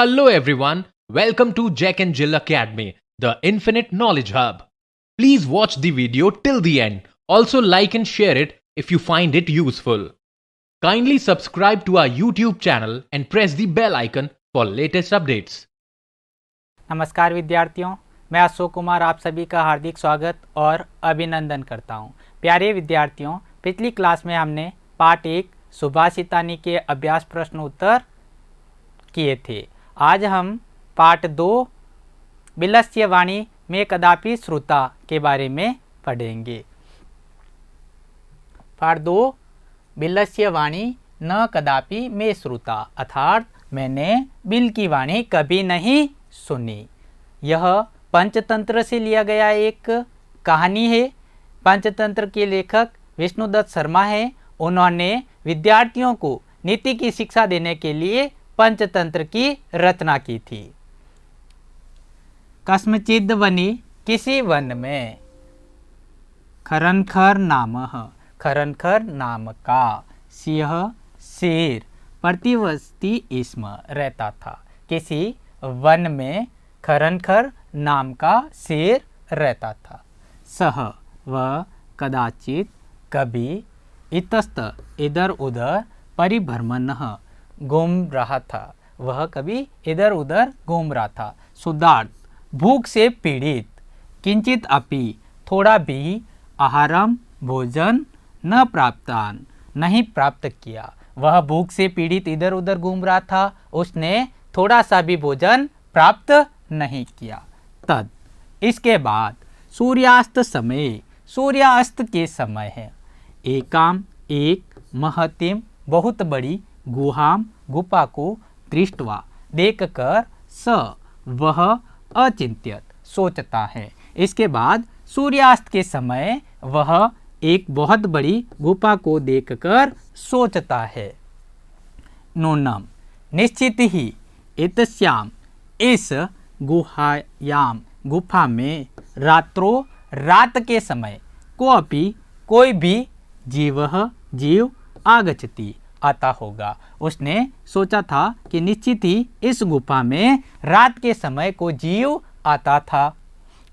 Hello everyone, welcome to Jack and Jill Academy, the Infinite Knowledge Hub. Please watch the video till the end. Also like and share it if you find it useful. Kindly subscribe to our YouTube channel and press the bell icon for latest updates. नमस्कार विद्यार्थियों, मैं अशोक कुमार आप सभी का हार्दिक स्वागत और अभिनंदन करता हूं। प्यारे विद्यार्थियों, पिछली क्लास में हमने पार्ट 1 सुभाषितानी के अभ्यास प्रश्न उत्तर किए थे। आज हम पार्ट 2 बिलस्य वाणी में कदापि श्रुता के बारे में पढ़ेंगे। पार्ट 2 बिलस्य वाणी न कदापि में श्रुता, अर्थात मैंने बिल की वाणी कभी नहीं सुनी। यह पंचतंत्र से लिया गया एक कहानी है। पंचतंत्र के लेखक विष्णुदत्त शर्मा हैं। उन्होंने विद्यार्थियों को नीति की शिक्षा देने के लिए पंचतंत्र की रचना की थी। कस्मचिद वनि, किसी वन में, खरनखर नामः, खरनखर नाम का सिंह शेर प्रतिवस्ती इसमें रहता था। किसी वन में खरनखर नाम का शेर रहता था। सह वह कदाचित कभी इतस्त इधर उधर परिभ्रमणः घूम रहा था। वह कभी इधर उधर घूम रहा था। सुदार्थ भूख से पीड़ित, किंचित अपि थोड़ा भी, आहारम भोजन न प्राप्तान नहीं प्राप्त किया। वह भूख से पीड़ित इधर उधर घूम रहा था, उसने थोड़ा सा भी भोजन प्राप्त नहीं किया। तद इसके बाद सूर्यास्त समय, सूर्यास्त के समय है, एकाम एक महतिम बहुत बड़ी गुहाम गुफा को दृष्टवा देखकर स वह अचिंत्यत सोचता है। इसके बाद सूर्यास्त के समय वह एक बहुत बड़ी गुफा को देखकर सोचता है। नूनम निश्चित ही एतस्याम इस गुहायाम गुफा में रात्रो रात के समय कोअपि कोई भी जीव आगच्छति आता होगा। उसने सोचा था कि निश्चित ही इस गुफा में रात के समय कोई जीव आता था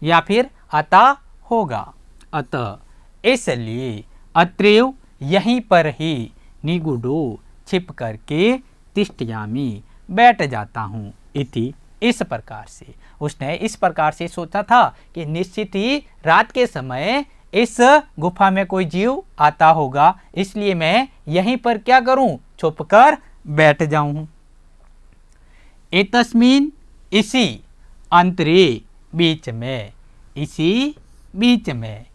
या फिर आता होगा। अतः इसलिए अत्रैव यहीं पर ही निगूढ़ो छिप करके तिष्ठयामि बैठ जाता हूँ। इति इस प्रकार से उसने इस प्रकार से सोचा था कि निश्चित ही रात के समय इस गुफा में कोई जीव आता होगा, इसलिए मैं यहीं पर क्या करूं, छुपकर बैठ जाऊं। एतस्मिन इसी अंतरे बीच में, इसी बीच में,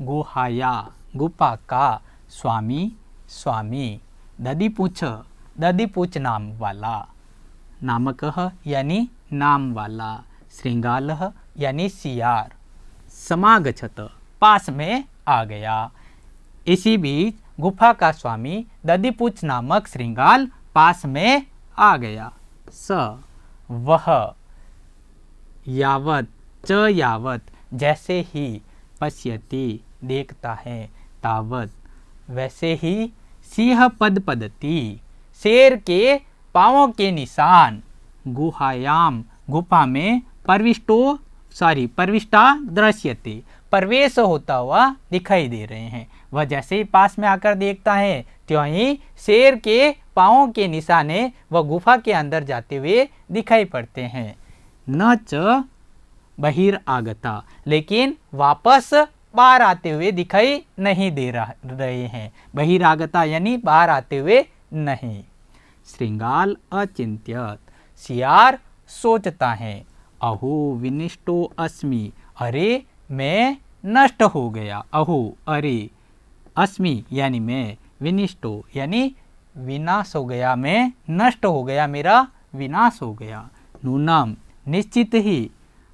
गुहाया गुफा का स्वामी दधिपूछ नाम वाला, नामकः यानी नाम वाला, श्रृंगालः यानी सियार, समागछत पास में आ गया। इसी बीच गुफा का स्वामी दधिपूछ नामक श्रृंगाल पास में आ गया। स वह यावत जैसे ही पश्यति देखता है, तावत वैसे ही सिंह पदपदति शेर के पांवों के निशान गुहायाम गुफा में प्रविष्टा दृश्यते प्रवेश होता हुआ दिखाई दे रहे हैं। वह जैसे ही पास में आकर देखता है त्यों ही शेर के पांवों के निशाने वह गुफा के अंदर जाते हुए दिखाई पड़ते हैं। न च बहिरागता, लेकिन वापस बाहर आते हुए दिखाई नहीं दे रहे हैं। बहिरागता यानी बाहर आते हुए नहीं। श्रृंगाल अचिंत्यत, सियार सोचता है, अहो विनिष्टो अस्मि, अरे मैं नष्ट हो गया। अहो अरे, अस्मि यानी मैं, विनिष्टो यानी विनाश हो गया, मैं नष्ट हो गया, मेरा विनाश हो गया। नूनम निश्चित ही,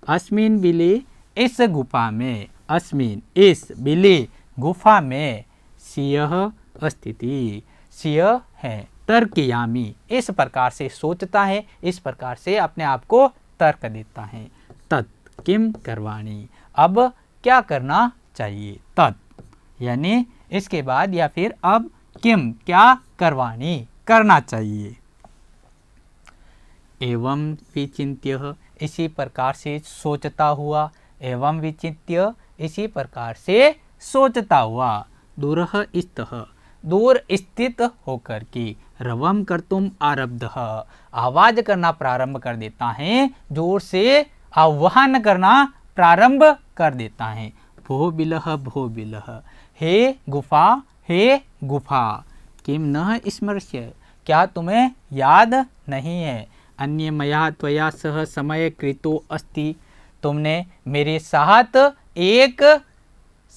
अस्मिन बिले इस गुफा में, अस्मिन इस बिले गुफा में, सिंह अस्थिति सिंह है। तर्कयामी इस प्रकार से सोचता है, इस प्रकार से अपने आप को तर्क देता है। तत् किम करवाणी, अब क्या करना चाहिए। तत् यानी इसके बाद या फिर अब किम क्या करवाणी करना चाहिए। एवं विचिन्त्य इसी प्रकार से सोचता हुआ, एवं विचिन्त्य इसी प्रकार से सोचता हुआ, दूरः स्तः दूर स्थित होकर के, रवम कर्तुम आरब्धः आवाज करना प्रारंभ कर देता है, जोर से आह्वान करना प्रारंभ कर देता है। भो बिलः, हे गुफा, किम न स्मर्ष्य क्या तुम्हें याद नहीं है, अन्य मया त्वया सह समय कृतो अस्ति तुमने मेरे साथ एक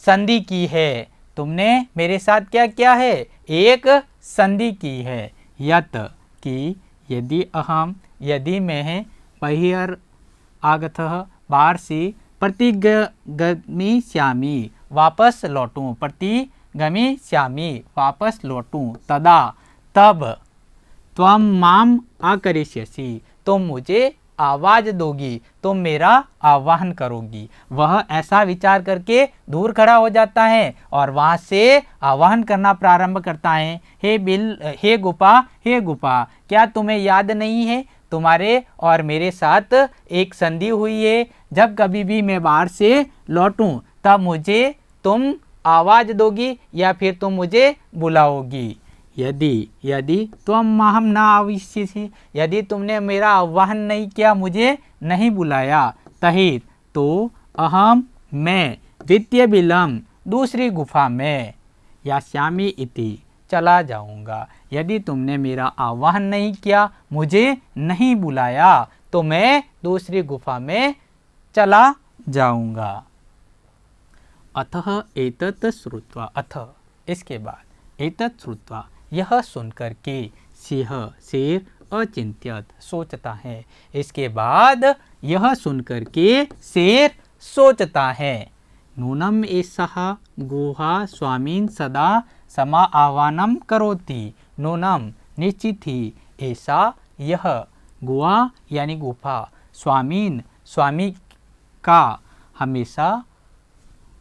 संधि की है, तुमने मेरे साथ क्या किया है, एक संधि की है। यत कि यदि मैं बहिर् आगतः बाहर से प्रतिगमिष्यामि वापस लौटूं, तदा तब त्वं माम आकरिष्यसि तुम मुझे आवाज दोगी, तुम मेरा आह्वान करोगी। वह ऐसा विचार करके दूर खड़ा हो जाता है और वहां से आह्वान करना प्रारंभ करता है। हे गुफा, क्या तुम्हें याद नहीं है, तुम्हारे और मेरे साथ एक संधि हुई है, जब कभी भी मैं बाहर से लौटूं तब मुझे तुम आवाज दोगी या फिर तुम मुझे बुलाओगी। यदि त्वं माहम न आविष्यसि यदि तुमने मेरा आह्वान नहीं किया, मुझे नहीं बुलाया, तहि तो मैं द्वितीय बिलम दूसरी गुफा में यास्यामि इति चला जाऊंगा। यदि तुमने मेरा आह्वान नहीं किया, मुझे नहीं बुलाया, तो मैं दूसरी गुफा में चला जाऊंगा। अतः एतत् श्रुत्वा, इसके बाद एतत् श्रुत्वा यह सुनकर के शेर अचिंत्यत सोचता है। इसके बाद यह सुनकर के शेर सोचता है, नूनम एषः गुहा स्वामीन सदा समा आह्वानम करोति। नूनम निश्चित ही, ऐसा यह गुहा यानी गुफा, स्वामी का हमेशा,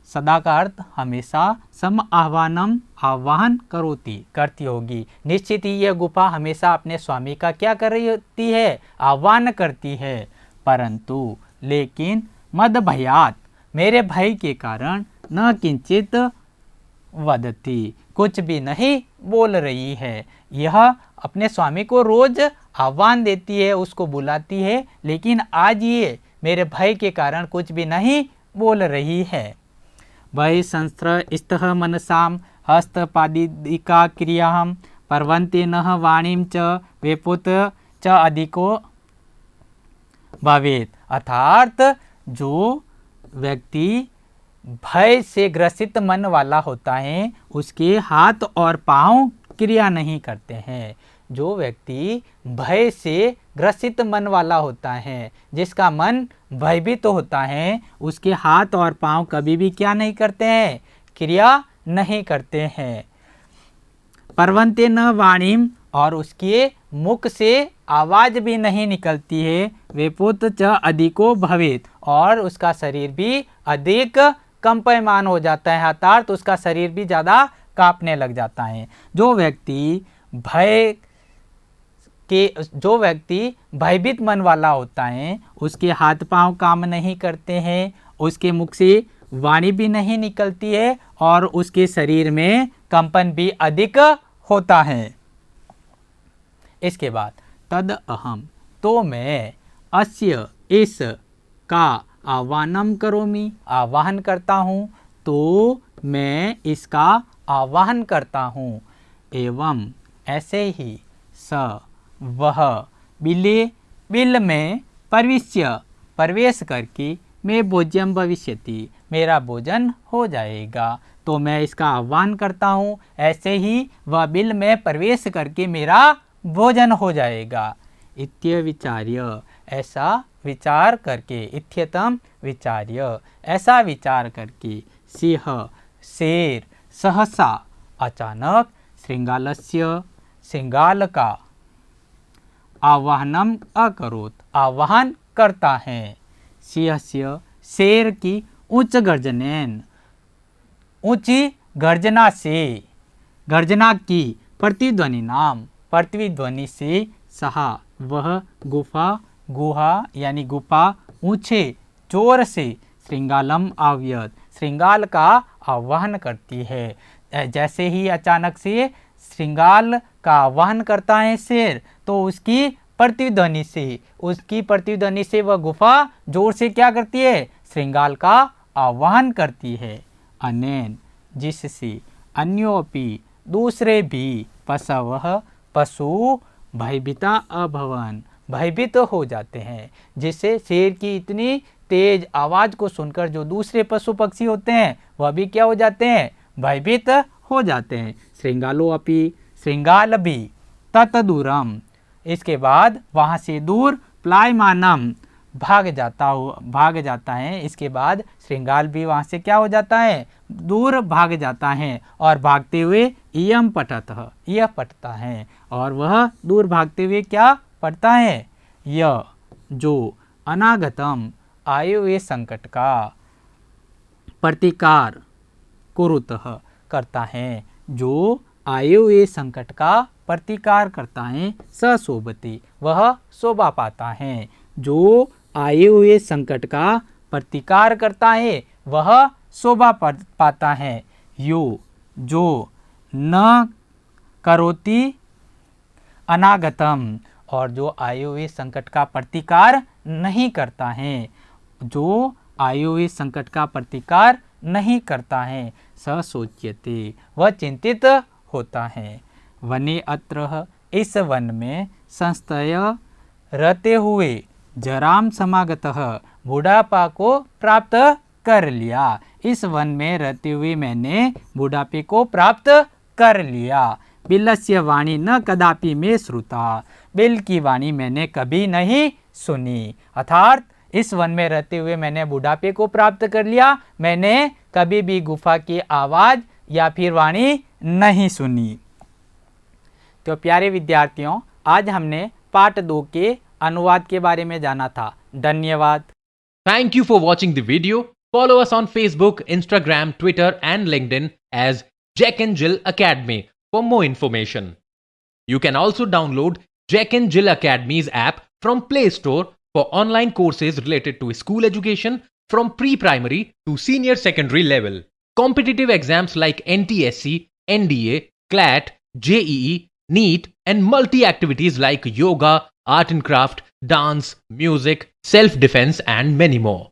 सदा का अर्थ हमेशा, सम आह्वान करती होगी। निश्चित ही यह गुफा हमेशा अपने स्वामी का क्या कर रही होती है, आह्वान करती है। परंतु लेकिन मद भयात मेरे भय के कारण, न किंचित वदती कुछ भी नहीं बोल रही है। यह अपने स्वामी को रोज आह्वान देती है, उसको बुलाती है, लेकिन आज ये मेरे भय के कारण कुछ भी नहीं बोल रही है। वै संस्त्र स्तः मनसाम हस्तपादिका क्रियाम पर्वन्ते नः वाणीम च वेपुत च अधिको भवेत। अर्थात जो व्यक्ति भय से ग्रसित मन वाला होता है, उसके हाथ और पांव क्रिया नहीं करते हैं। जो व्यक्ति भय से ग्रसित मन वाला होता है, जिसका मन भयभीत तो होता है, उसके हाथ और पांव कभी भी क्या नहीं करते हैं, क्रिया नहीं करते हैं। पर्वन्ते न वाणीम, और उसके मुख से आवाज भी नहीं निकलती है। वेपुत च अधिको भवेत, और उसका शरीर भी अधिक कंपयमान हो जाता है, अर्थात उसका शरीर भी ज़्यादा कांपने लग जाता है। जो व्यक्ति भयभीत मन वाला होता है, उसके हाथ पांव काम नहीं करते हैं, उसके मुख से वाणी भी नहीं निकलती है, और उसके शरीर में कंपन भी अधिक होता है। इसके बाद तद अहम, तो मैं अस्य इस का आह्वानम करोमि, आह्वान करता हूँ, तो मैं इसका आह्वान करता हूँ। एवं ऐसे ही स वह बिल में प्रवेश करके मैं भोज्यम भविष्यति, मेरा भोजन हो जाएगा, तो मैं इसका आह्वान करता हूँ, ऐसे ही वह बिल में प्रवेश करके मेरा भोजन हो जाएगा। इत्य विचार्य, ऐसा विचार करके, इत्यतम विचार्य, ऐसा विचार करके, शेर सहसा अचानक श्रृंगाल का आह्वानम अकरोत, आह्वान करता है। सिंहस्य, शेर की ऊंची गर्जना की प्रतिध्वनि से सहा वह गुफा गुहा यानी गुफा ऊंचे जोर से श्रृंगालम आव्यत श्रृंगाल का आह्वान करती है। जैसे ही अचानक से श्रृंगाल का आह्वान करता है शेर, तो उसकी प्रतिध्वनि से वह गुफा जोर से क्या करती है, श्रृंगाल का आह्वान करती है। अनेन जिससे, अन्योपि दूसरे भी, पशवः पशु, भयभीता अभवन भयभीत हो जाते हैं। जिससे शेर की इतनी तेज आवाज़ को सुनकर जो दूसरे पशु पक्षी होते हैं वह भी क्या हो जाते हैं, भयभीत हो जाते हैं। श्रृंगालो अपि श्रृंगाल भी ततदूरम, इसके बाद वहाँ से दूर, प्लायमानम भाग जाता है। इसके बाद श्रृंगाल भी वहाँ से क्या हो जाता है, दूर भाग जाता है। और भागते हुए इयम पठतः, यह पढ़ता है। और वह दूर भागते हुए क्या पढ़ता है, यह जो अनागतम आए हुए संकट का प्रतिकार कुरुतः करता है, जो आए हुए संकट का प्रतिकार करता है। सशोभति वह शोभा पाता है। जो आए हुए संकट का प्रतिकार करता है वह शोभा पाता है। यो जो न करोति अनागतम, और जो आए हुए संकट का प्रतिकार नहीं करता है, जो आए हुए संकट का प्रतिकार नहीं करता है। स सोच्यते वह चिंतित होता है। वने अत्र इस वन में संस्थय रहते हुए जराम समागतः बुढ़ापा को प्राप्त कर लिया। इस वन में रहते हुए मैंने बुढ़ापे को प्राप्त कर लिया। बिलस्य वाणी न कदापि में श्रुता, बिल की वाणी मैंने कभी नहीं सुनी। अर्थात इस वन में रहते हुए मैंने बुढ़ापे को प्राप्त कर लिया, मैंने कभी भी गुफा की आवाज़ या फिर वाणी नहीं सुनी। तो प्यारे विद्यार्थियों, आज हमने पार्ट 2 के अनुवाद के बारे में जाना था। धन्यवाद। Thank you for watching the video. Follow us on Facebook, Instagram, Twitter, and LinkedIn as Jack and Jill Academy for more information. You can also download Jack and Jill Academy's app from Play Store for online courses related to school education from pre-primary to senior secondary level. Competitive exams like NTSC, NDA, CLAT, JEE, NEET, and multi-activities like yoga, art and craft, dance, music, self-defense, and many more.